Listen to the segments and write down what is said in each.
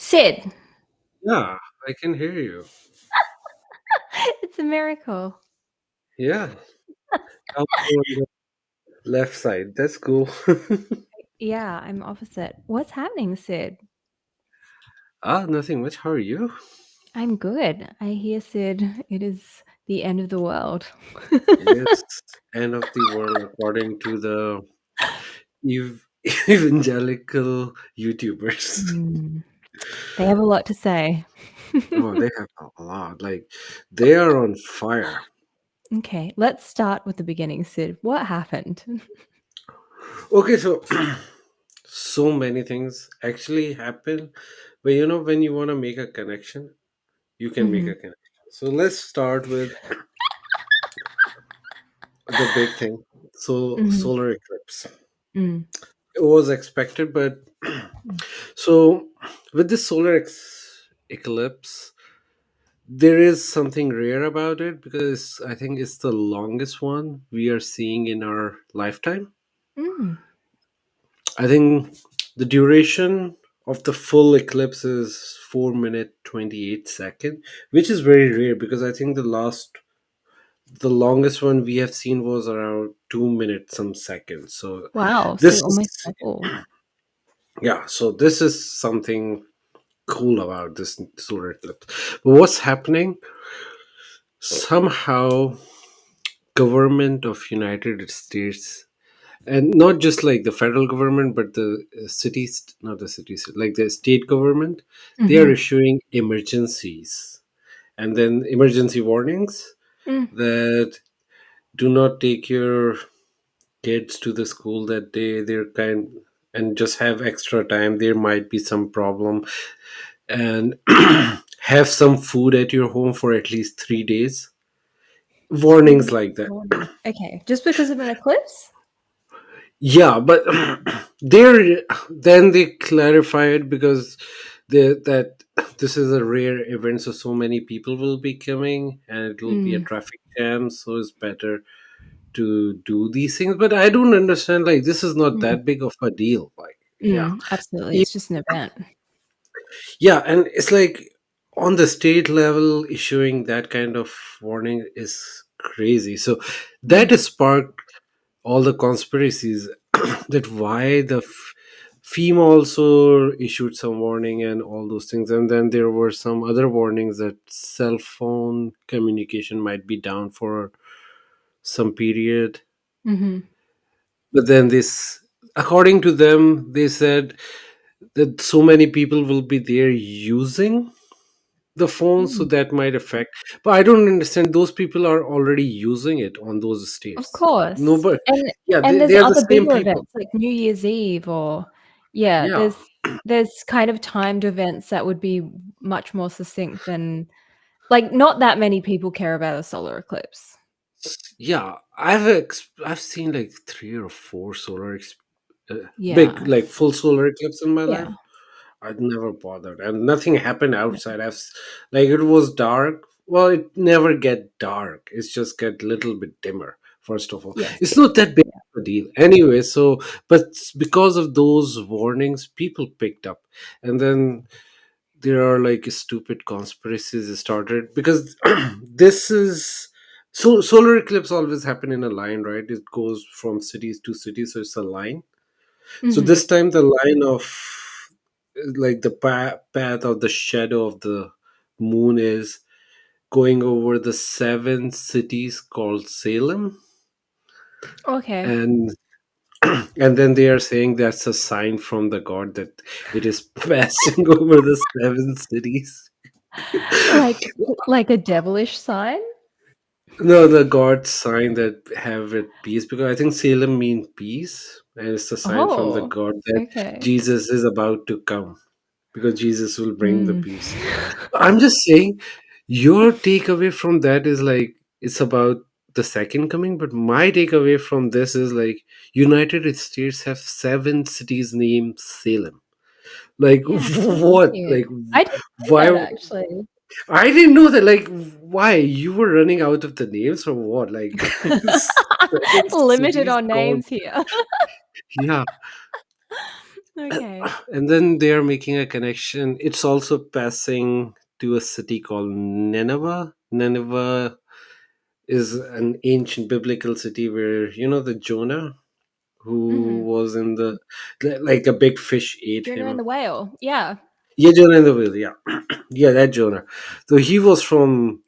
Sid, Yeah, I can hear you. it's a miracle. Yeah, I'm on the left side. That's cool. Yeah, I'm opposite. What's happening, Sid? Nothing much. How are you? I'm good. I hear, Sid, it is the end of the world. Yes, end of the world according to the evangelical YouTubers. Hmm. They have a lot to say. Oh, they have a lot. Like, they are on fire. Okay, let's start with the beginning, Sid. What happened? Okay, so so many things actually happen, but when you want to make a connection, you can make Hmm. a connection. So let's start with the big thing. So Hmm. solar eclipse. Mm. It was expected, but so with this eclipse, there is something rare about it because I think it's the longest one we are seeing in our lifetime. Mm. I think the duration of the full eclipse is 4 minute 28 second, which is very rare because I think the longest one we have seen was around 2 minutes some seconds. So Wow, this so almost is double. yeah. So this is something cool about this solar eclipse. But what's happening? Somehow, government of United States, and not just like the federal government, but the cities, not the cities, like the state government, they are Hmm. issuing emergencies and then emergency warnings Mm. that do not take your kids to the school that day. They're kind and just have extra time. There might be some problem and have some food at your home for at least 3 days. Warnings Three like that. warnings. Okay, just because of an eclipse? Yeah, but there then they clarify it because that this is a rare event, so many people will be coming and it will be a Mm. traffic jam, so it's better to do these things. But I don't understand. Like, this is not Mm. that big of a deal. Like, yeah. Mm. Absolutely, it's just an event. Yeah, and it's like on the state level, issuing that kind of warning is crazy. So that Mm. has sparked all the conspiracies that why the FEMA also issued some warning and all those things. And then there were some other warnings that cell phone communication might be down for some period. Mhm. But then this, according to them, they said that so many people will be there using the phone, so Mm. that might affect. But I don't understand, those people are already using it on those Of states. No, course. but yeah, And they there's are the other same bigger people. events like New Year's Eve or yeah, Yeah, there's kind of timed events that would be much more succinct than like not that many people care about a solar eclipse. yeah, I've seen like three or four big, Yeah. like full solar eclipse in my life. Yeah. I'd never bothered, and nothing happened outside. Like, it was dark. Well, it never get dark. It's just get little bit dimmer. First of all, Yes, it's yes. not that big of a deal anyway. So, but because of those warnings, people picked up, and then there are like stupid conspiracies started because this is so solar eclipse always happen in a line, right? It goes from cities to cities, so it's a line. So Mhm. this time the line of like the path of the shadow of the moon is going over the seven cities called Salem, Okay. and and then they are saying that's a sign from the god that it is passing over the seven cities. Like like a devilish sign? No, the god sign that have it peace, because I think Salem mean peace, and it's a sign from the Oh, god that okay. Jesus is about to come, because Jesus will bring the Mm. peace. I'm just saying, your takeaway from that is like it's about the second coming, but my takeaway from this is like United States have seven cities named Salem. Like, Yeah, so what? weird. Like, I didn't know why? that actually. I didn't know that. Like, why you were running out of the names or what? Like, seven Limited cities on called. names here. Yeah, Okay. And then they are making a connection. It's also passing to a city called Nineveh. Nineveh is an ancient biblical city where, the Jonah, who Mhm. was in like a big fish ate Jonah and him. the whale. Yeah. Yeah, Jonah in the whale. Yeah, yeah, that Jonah. So he was from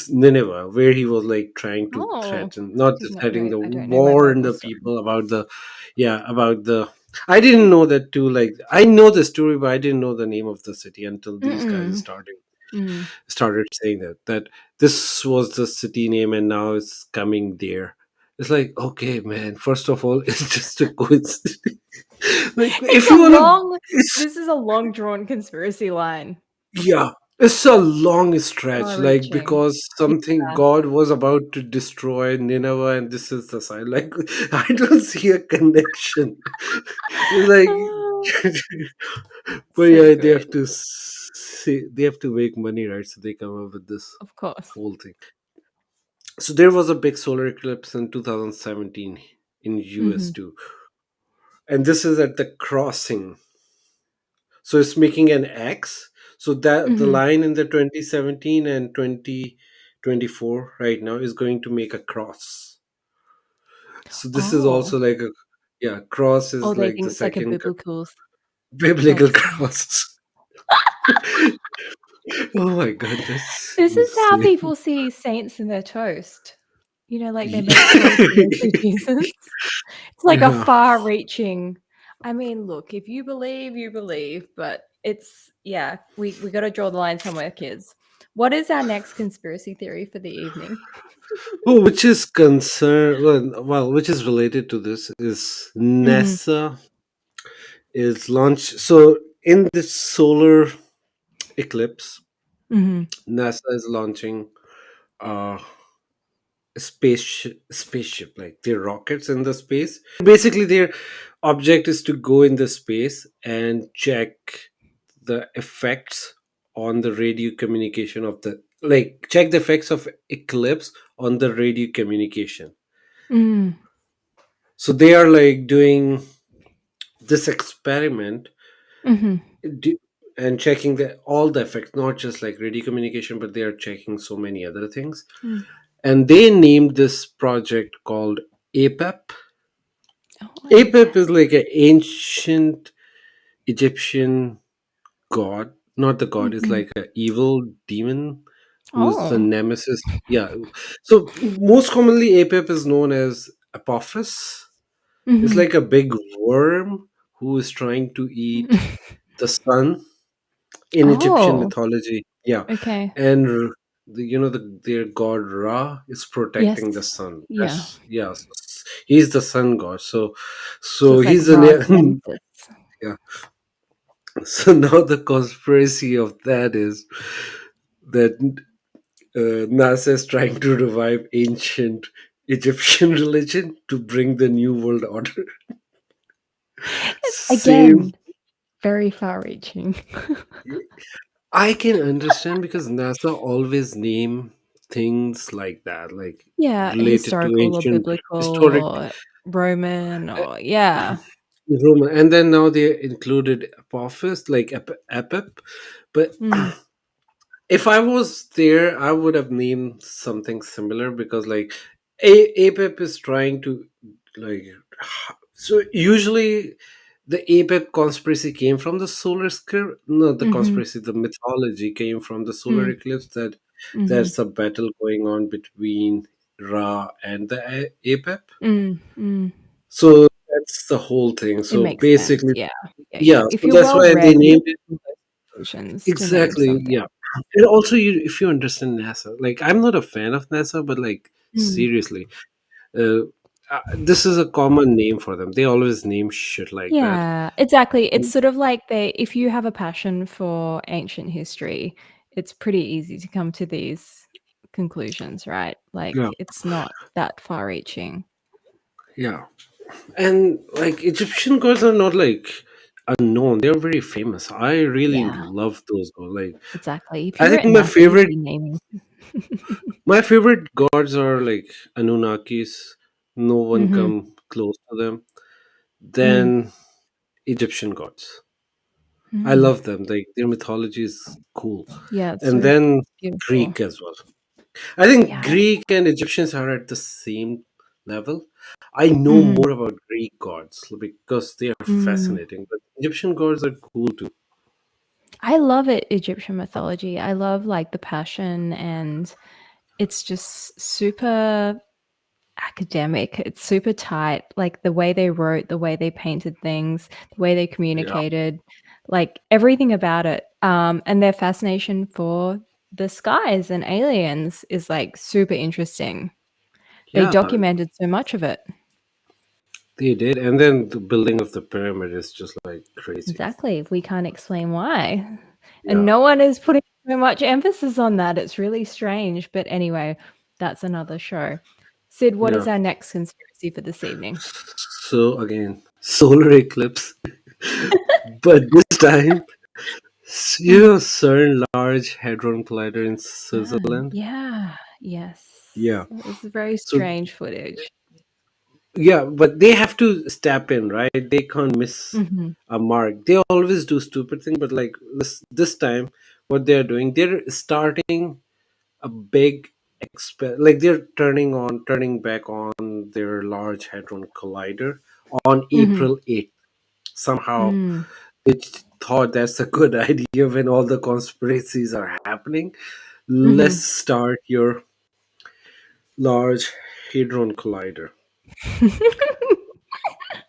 Nineveh, where he was like trying to Oh. threaten, not just No, threatening no, the I don't know my war in Bible the story. people about the, yeah, about the. I didn't know that too. Like I know the story, but I didn't know the name of the city until these guys Mm-mm. Mm. started saying that this was the city name and now it's coming there. It's like, okay, man. First of all, it's just a coincidence. Like It's if a you wanna, long it's this is a long drawn conspiracy line. yeah, it's a long stretch, Far like reaching. because something Yeah. God was about to destroy Nineveh, and this is the sign. Like, I don't see a connection. Ah, Like, but so yeah, good. they have to make money, right? So they come up with this Of course. whole thing. So there was a big solar eclipse in 2017 in US Mhm. too, and this is at the crossing. So it's making an X. So that the Mhm. line in the 2017 and 2024 right now is going to make a cross. So this is Oh. also like a, yeah, cross Oh, is they like think the it's like a second biblical biblical cross. cross. Oh my god, that's This is how insane. people see saints in their toast. Like they make toast and they Yeah. see Jesus. It's like a Yeah. far-reaching. I mean, look, if you believe, you believe, but it's yeah, we got to draw the line somewhere, kids. What is our next conspiracy theory for the evening? Oh, which is concerned, which is related to this is Mhm. NASA is launched. So in this solar eclipse, Mhm. NASA is launching uh, a spaceship, like their rockets in the space. Basically, their object is to go in the space and check the effects on the radio communication of the, like, check the effects of eclipse on the radio communication. Mm. So they are like doing this experiment, Mhm. do, and checking all the effects, not just like radio communication, but they are checking so many other things. Mm. And they named this project called APEP. Oh, APEP APEC. is like an ancient Egyptian god. Not the god, it's Mhm. like an evil demon who's the Oh. nemesis. Yeah. So most commonly, APEP is known as Apophis. It's Mhm. like a big worm who is trying to eat the sun in Egyptian Oh, mythology. Yeah. okay. And their god Ra is Yes. protecting the sun. Yeah. Yeah, so he's the sun god. So So so it's like he's an Ra's nemesis. yeah. So now the conspiracy of that is that NASA is trying to revive ancient Egyptian religion to bring the new world order. Same. Again, very far-reaching. I can understand because NASA always name things like that, like Yeah, related to historical or ancient biblical historic or Roman uh, or yeah. Roman, and then now they included Apophis, like Epip. But Mm, if I was there, I would have named something similar because, like, Apep is trying to, like, so usually the Apep conspiracy came from the solar script. No, the mhm, conspiracy, the mythology came from the solar mm, eclipse, that mhm, there's a battle going on between Ra and the Apep. mm. So that's the whole thing. It So makes sense, basically, yeah, yeah, yeah. yeah, If so you're that's well why they read, you named it. can make conclusions to name Exactly, something. yeah. And also, if you understand NASA, like, I'm not a fan of NASA, but like, Mm. seriously, uh, this is a common name for them. They always name shit like that. Yeah, exactly. It's sort of like if you have a passion for ancient history, it's pretty easy to come to these conclusions, right? Yeah, Like, it's not that far-reaching. yeah. And like, Egyptian gods are not like unknown. They're very famous. I really Yeah, love those gods. Like, exactly. If I you were think at NASA, you'd be naming my favorite gods are like Anunnakis. No one Mhm, come close to them. mm, Then Egyptian gods. I Mm. love them. Like their mythology is cool. Yeah, it's And so then beautiful. Greek as well. I think Yeah. Greek and Egyptians are at the same level. I know Mhm. more about Greek gods because they are Mm. fascinating, but Egyptian gods are cool too. I love it, Egyptian mythology. I love, like, the passion, and it's just super academic. It's super tight, like, the way they wrote, the way they painted things, the way they Yeah, communicated, like, everything about it, and their fascination for the skies and aliens is, like, super interesting. They yeah, documented so much of it. they did. And then the building of the pyramid is just like crazy. Exactly, we can't explain why, and Yeah, no one is putting so much emphasis on that, it's really strange, but anyway, that's another show. Sid, what yeah. is our next conspiracy for this evening? So again, solar eclipse, but this time, Mm. CERN Large Hadron Collider in CERN, Switzerland. yeah, yes. Yeah. This is very So strange footage. yeah, but they have to step in, right? They can't miss Mhm, a mark. They always do stupid thing, but like this time, what they're doing, they're starting a big like they're turning back on their Large Hadron Collider on mhm, April 8th. Somehow mm, they thought that's a good idea when all the conspiracies are happening. Let's mhm. start your Large Hadron Collider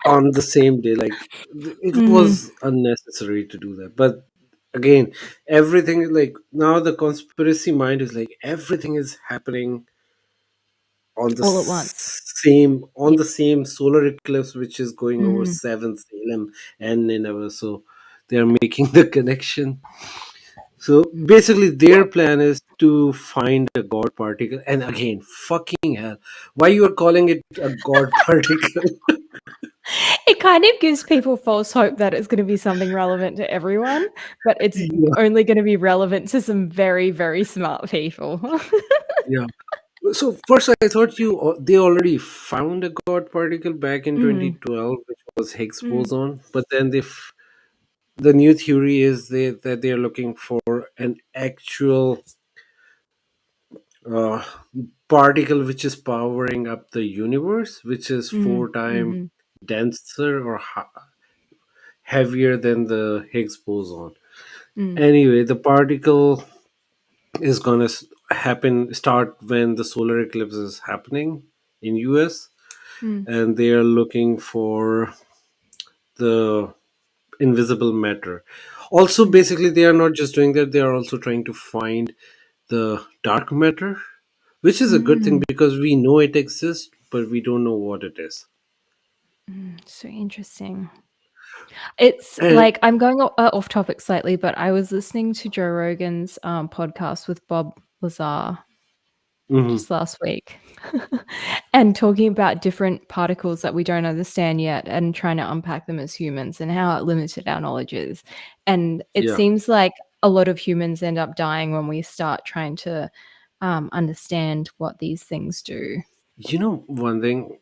on the same day. Like it Mhm. was unnecessary to do that, but again, everything, like now the conspiracy mind is like everything is happening on the All at once. Yeah, same solar eclipse, which is going over mhm. 7th Salem and Nineveh. So they are making the connection. So basically their plan is to find a god particle. And again, fucking hell, why you are calling it a god particle? It kind of gives people false hope that it's gonna be something relevant to everyone, but it's Yeah, only gonna be relevant to some very, very smart people. yeah. So first, I thought they already found a God particle back in Mm, 2012, which was Higgs mm, boson. But then the new theory is that they are looking for an actual uh, particle which is powering up the universe, which is mm, four times mhm, denser or heavier than the Higgs boson. mm, Anyway, the particle is gonna start when the solar eclipse is happening in US, mm, and they are looking for the invisible matter. Also, mm, basically, they are not just doing that, they are also trying to find the dark matter, which is a good thing mm, because we know it exists, but we don't know what it is. so interesting. It's And like I'm going off topic slightly, but I was listening to Joe Rogan's, podcast with Bob Lazar mhm, just last week and talking about different particles that we don't understand yet and trying to unpack them as humans and how limited our knowledge is. And it yeah, seems like a lot of humans end up dying when we start trying to understand what these things do. one thing.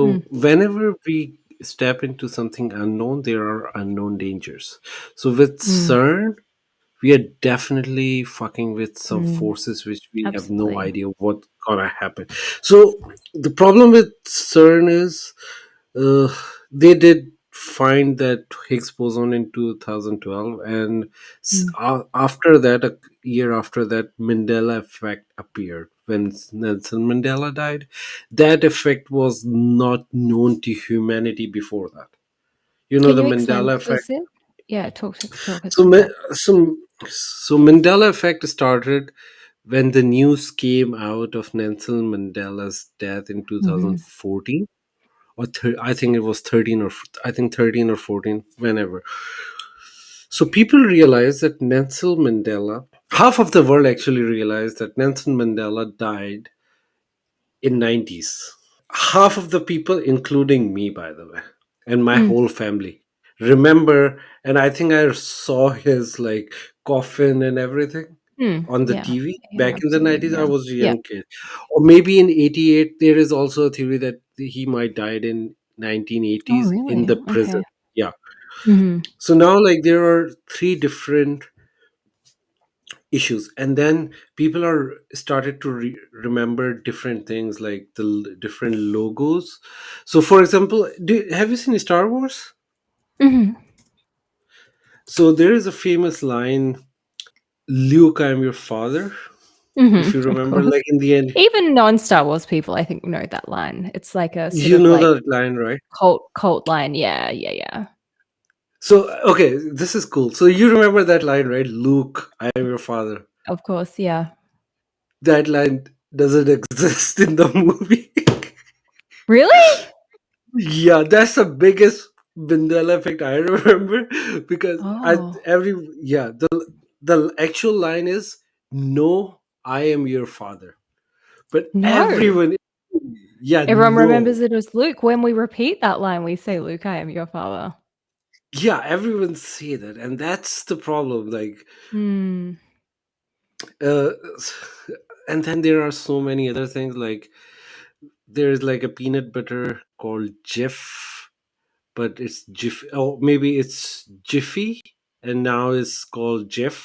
Mm, So, whenever we step into something unknown, there are unknown dangers. So, with mm, CERN, we are definitely fucking with some mm, forces which we have no absolutely. idea what gonna happen. So the problem with CERN is uh, they did find that Higgs boson in 2012, and Mm, after that, a year after that, Mandela effect appeared when Nelson Mandela died. That effect was not known to humanity before that. can The you explain Mandela that to effect. us, Sid? Yeah, talk us So, through that. Mandela effect started when the news came out of Nelson Mandela's death in Mhm, 2014, or I think it was 13, or I think 13 or 14, whenever. So people realized that Nelson Mandela, half of the world actually realized that Nelson Mandela died in 90s. Half of the people, including me, by the way, and my mm, whole family, remember, and I think I saw his like coffin and everything on the yeah. TV Yeah, back in the absolutely, 90s. I yeah. was a Yeah. young kid. Or maybe in 88, there is also a theory that he might died in Oh, 1980s in really? the Okay. prison. Yeah. Mhm. So now, like, there are three different issues, and then people are started to remember different things, like the different logos. So for example, have you seen Star Wars? Mhm. So there is a famous line, Luke, I am your father. If you Of remember, course. like in the end, Even non-Star Wars people, I think, know that line. It's like a sort you of, know like, that line, right? cult line. Yeah, yeah, yeah. So okay, this is cool. So you remember that line, right? Luke, I am your father. Of course, yeah. That line doesn't exist in the movie. Really? Yeah, that's the biggest Mandela effect I remember, because I Oh, every yeah, the actual line is, no, I am your father. But no. everyone, yeah, Everyone no. remembers it as Luke. When we repeat that line, we say, "Luke, I am your father." Yeah, everyone say that, and that's the problem. Like, Hmm. uh, and then there are so many other things. Like, there's like a peanut butter called Jif, but it's Jif. Oh, maybe it's Jiffy, and now it's called Jif.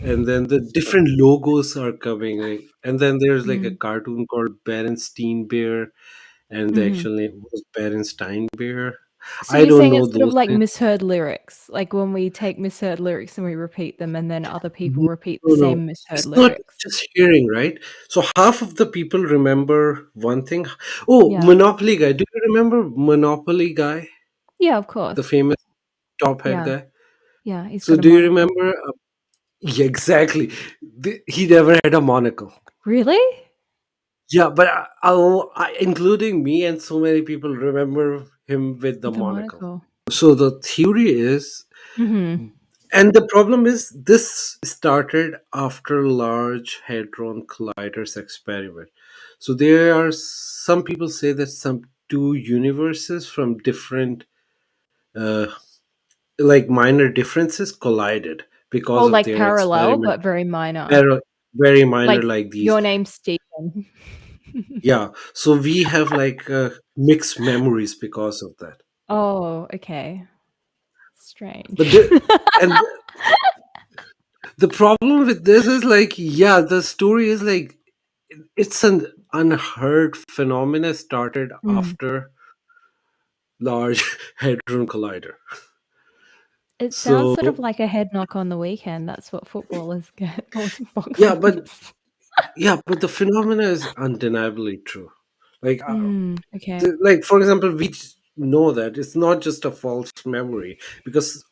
And then the different logos are coming, like, and then there's like a Mm. cartoon called Berenstein Bear, and the Mhm. actual name was Berenstein Bear. So I you're don't saying know it's sort of those like things. misheard lyrics, like when we take misheard lyrics and we repeat them, and then other people No, repeat the no, same misheard it's not lyrics. just hearing, right? So half of the people remember one thing. Oh, Yeah. Monopoly guy. Do you remember Monopoly guy, Yeah, of the course. famous top hat Yeah. guy? Yeah, he's So got a do you monocle. remember? Yeah, exactly. He never had a monocle. Really? Yeah, but including me and so many people remember him with the With a monocle. monocle. So the theory is, Mhm. and the problem is, this started after Large Hadron Collider's experiment. So there are some people say that some two universes from different, uh, like minor differences, collided Oh, because of like their parallel, experiment. but very minor. Very, very minor, Like, like these. your name's Stephen. Yeah, so we have like mixed memories because of that. Oh, okay. But Strange. and the problem with this is, like, yeah, the story is like, it's an unheard phenomena started Mm. after Large Hadron Collider. It sounds So sort of like a head knock on the weekend. That's what footballers get, or yeah, boxers. but the phenomena is undeniably true. Like, Okay. like for example, we know that it's not just a false memory, because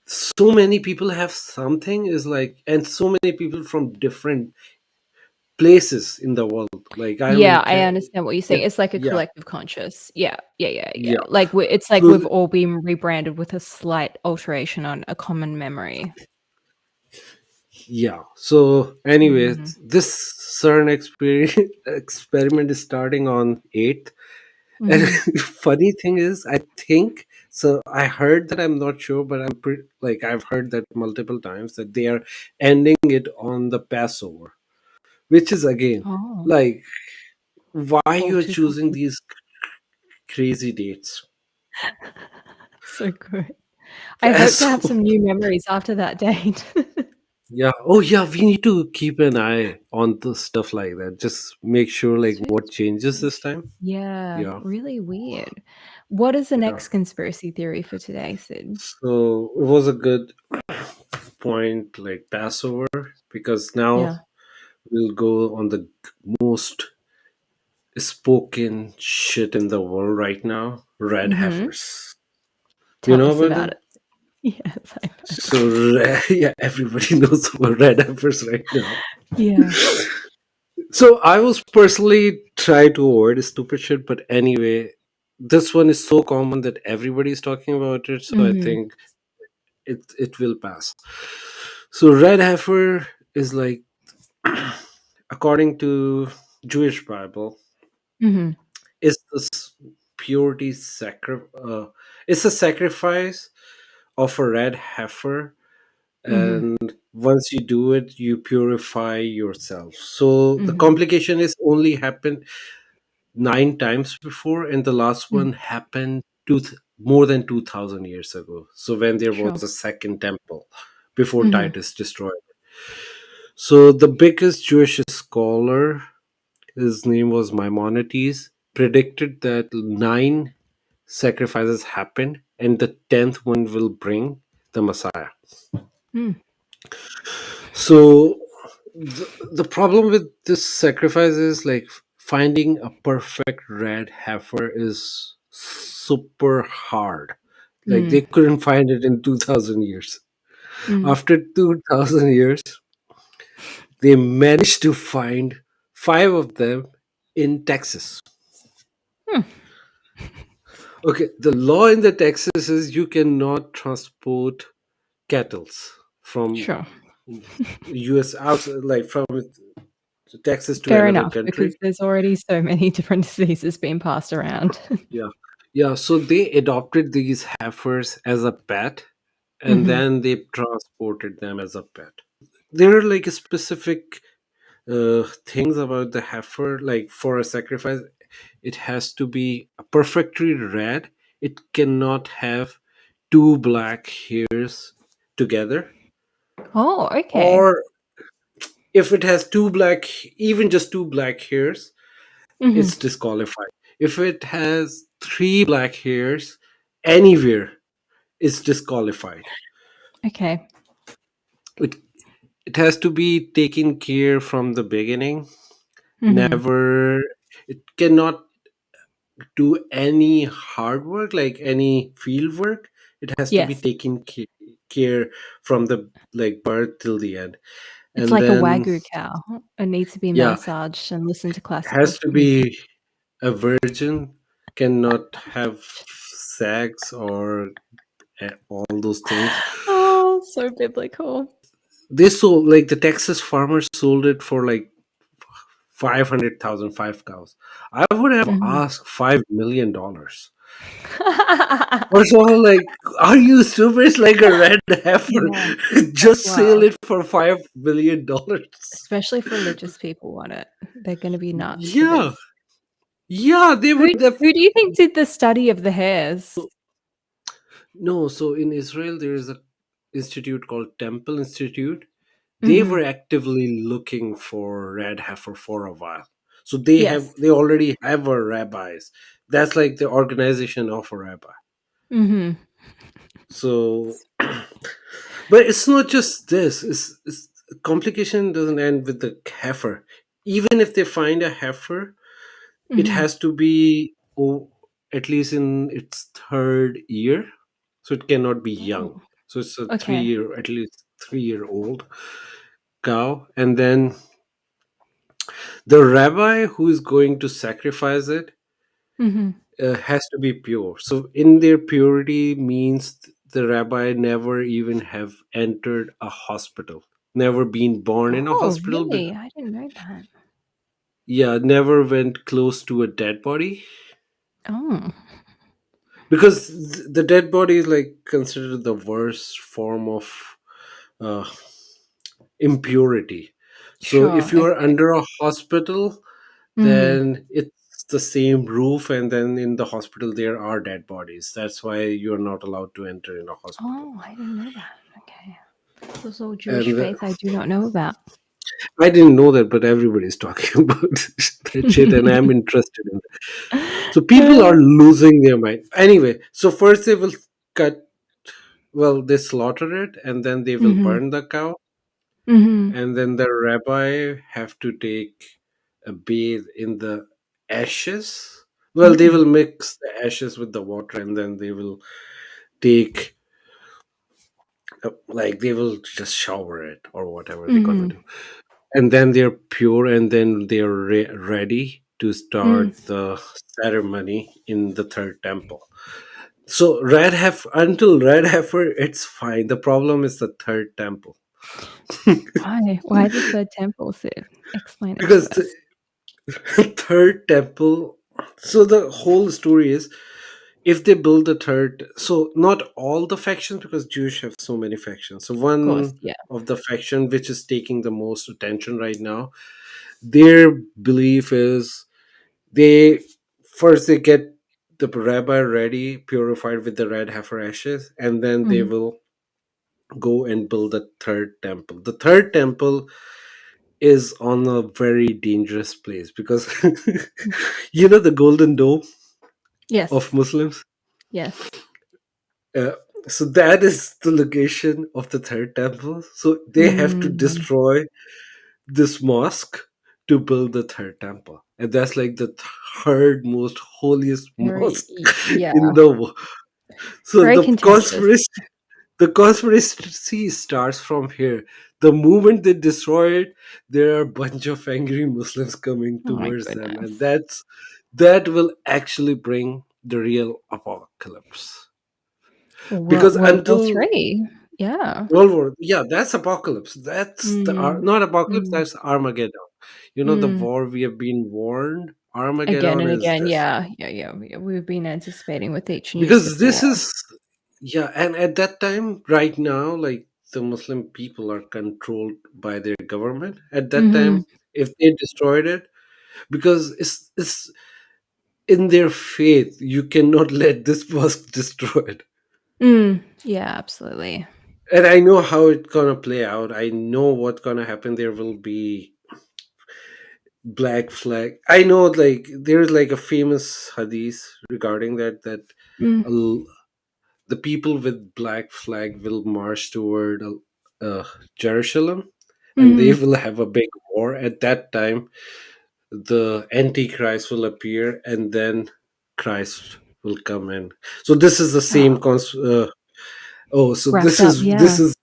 so many people have something is like, and so many people from different places in the world. Like, I'm Yeah, in I understand what you're saying. It's like a yeah, collective conscious. Yeah, yeah, yeah, yeah. yeah. Like, it's like So we've all been rebranded with a slight alteration on a common memory. yeah. So anyway, Mm. this CERN experiment is starting on 8th. And Mhm. funny thing is, I think so. I heard that, I'm not sure, but like, I've heard that multiple times, that they are ending it on the Passover, which is again, Oh, like, why all you're too choosing common. these crazy dates. So good. I hope to have So some new memories after that date. yeah, oh yeah, we need to keep an eye on the stuff like that. Just make sure, like, So what changes this strange. time. Yeah, Yeah, really weird. What is the yeah. next conspiracy theory for today, Sid? So it was a good point, like Passover, because now Yeah. we'll go on the most spoken shit in the world right now, red Mhm. heifers. You Tell know us about about them? it. Yes, I've heard. So yeah, everybody knows about red heifers right now. Yeah. So I was personally try to avoid stupid shit, but anyway, this one is so common that everybody's talking about it. So I Mhm. think it will pass. So red heifer is like, according to Jewish Bible, Mhm. is this purity it's a sacrifice of a red heifer, Mhm. and once you do it, you purify yourself. So the Mhm. complication is only happened 9 times before, and the last Mhm. one happened more than 2000 years ago, so when there was Sure. a second temple before Mhm. Titus destroyed it. So the biggest Jewish scholar, his name was Maimonides, predicted that 9 sacrifices happened and the 10th one will bring the Messiah. Mm. So the problem with this sacrifice is like finding a perfect red heifer is super hard. Like Mm. they couldn't find it in 2000 years. Mm. After 2000 years, they managed to find 5 of them in Texas. Hmm. Okay, the law in the Texas is you cannot transport cattle from Sure. US outside, like from Texas to Fair another enough, because country. there's already so many different diseases being passed around. Yeah. Yeah. So they adopted these heifers as a pet and Mhm. then they transported them as a pet. There are like specific things about the heifer, like for a sacrifice, it has to be perfectly red. It cannot have two black hairs together. Oh, okay. Or if it has two black, even just two black hairs, Mhm. it's disqualified. If it has three black hairs anywhere, it's disqualified. Okay. It, it has to be taken care from the beginning. Mhm. Never, it cannot do any hard work, like any field work. It has to be Yes. taken care from the like birth till the end. It's And like a then, Wagyu cow. It needs to be yeah, massaged and listen to classical has to music. be a virgin, cannot have sex or all those things. Oh, so biblical. They sold, like the Texas farmers sold it for like 500,000, 5 cows. I would have Mhm. asked $5 million. First of all, like, are you stupid? It's like a red heifer. Yeah, that's Just sell wild. it for $5 million. Especially if religious people want it. They're gonna be nuts for Yeah, this. yeah, they Who would have. who do you think did the study of the hairs? No, so in Israel, there is a institute called Temple Institute. They were Mhm. actively looking for red heifer for a while. So Yes. they already have a rabbis. That's like the organization of a rabbi. Mhm. So, but it's not just this. It's complication doesn't end with the heifer. Even if they find a heifer, it Mhm. has to be at least in its third year, so it cannot be young. Oh, So it's a okay. at least 3 year old cow, and then the rabbi who is going to sacrifice it Mhm. has to be pure. So in their purity means the rabbi never even have entered a hospital, never been born in a Oh, hospital. really? I didn't know that. Yeah, never went close to a dead body, Oh. because the dead body is like considered the worst form of uh, impurity. So if Sure, you are okay. under a hospital, Mhm. then it's the same roof, and then in the hospital there are dead bodies. That's why you're not allowed to enter in a hospital. Oh, I didn't know that. Okay. This is all Jewish And faith I do not know about. I didn't know that, but everybody's talking about that shit, and I'm interested in it. So people are losing their mind. Anyway, so first they will cut, well, they slaughter it, and then they will Mhm. burn the cow, Mhm. and then the rabbi have to take a bathe in the ashes. Well, they Mm. will mix the ashes with the water, and then they will take like they will just shower it or whatever they're gonna Mhm. do, and then they're pure, and then they're ready to Mm. start the ceremony in the third temple. So red heifer, until red heifer, it's fine. The problem is the third temple. Why? Why the third temple, Sid? Explain it to Because the us. third temple, so the whole story is, if they build the third, so not all the factions, because Jewish have so many factions. So Of course, one yeah. of the faction which is taking the most attention right now, their belief is they first they get the rabbi ready, purified with the red heifer ashes, and then they Mhm. will go and build a third temple. The third temple is on a very dangerous place because you know the golden dome of Yes. Muslims. Yes. Uh, so that is the location of the third temple. So they have to Mm. destroy this mosque to build the third temple, and that's like the third most holiest Very mosque yeah, in the world. So very contentious. the conspiracy starts from here. The moment they destroy it, there are a bunch of angry Muslims coming Oh my towards them, and goodness. that will actually bring the real apocalypse. World Because World War until Three. Yeah. World War, yeah, that's apocalypse. That's Mm. not apocalypse. Mm. That's Armageddon. You know the Mm. war we have been warned. Again Armageddon and is again, this, yeah, yeah, yeah, we've been anticipating with each new because civil this war. is, yeah, and at that time, right now, like the Muslim people are controlled by their government. At that Mhm. time, if they destroyed it, because it's in their faith, you cannot let this mosque destroyed. Mm. Yeah, absolutely. And I know how it's gonna play out. I know what's gonna happen. There will be black flag. I know, like there's like a famous hadith regarding that, Mm. uh, the people with black flag will march toward uh, Jerusalem, and they Mhm. will have a big war. At that time, the Antichrist will appear, and then Christ will come in. So this is the same Oh, oh, so wrapped up, yeah. this is,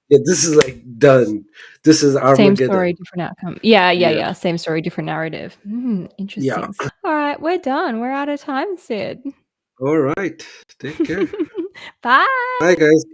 yeah, this is like done. This is Same story, Armageddon. different outcome. Yeah, yeah, Yeah. yeah, same story, different narrative. Yeah. Interesting. Alright, we're done. We're out of time, Sid. All right. Take care. Bye. Bye, guys.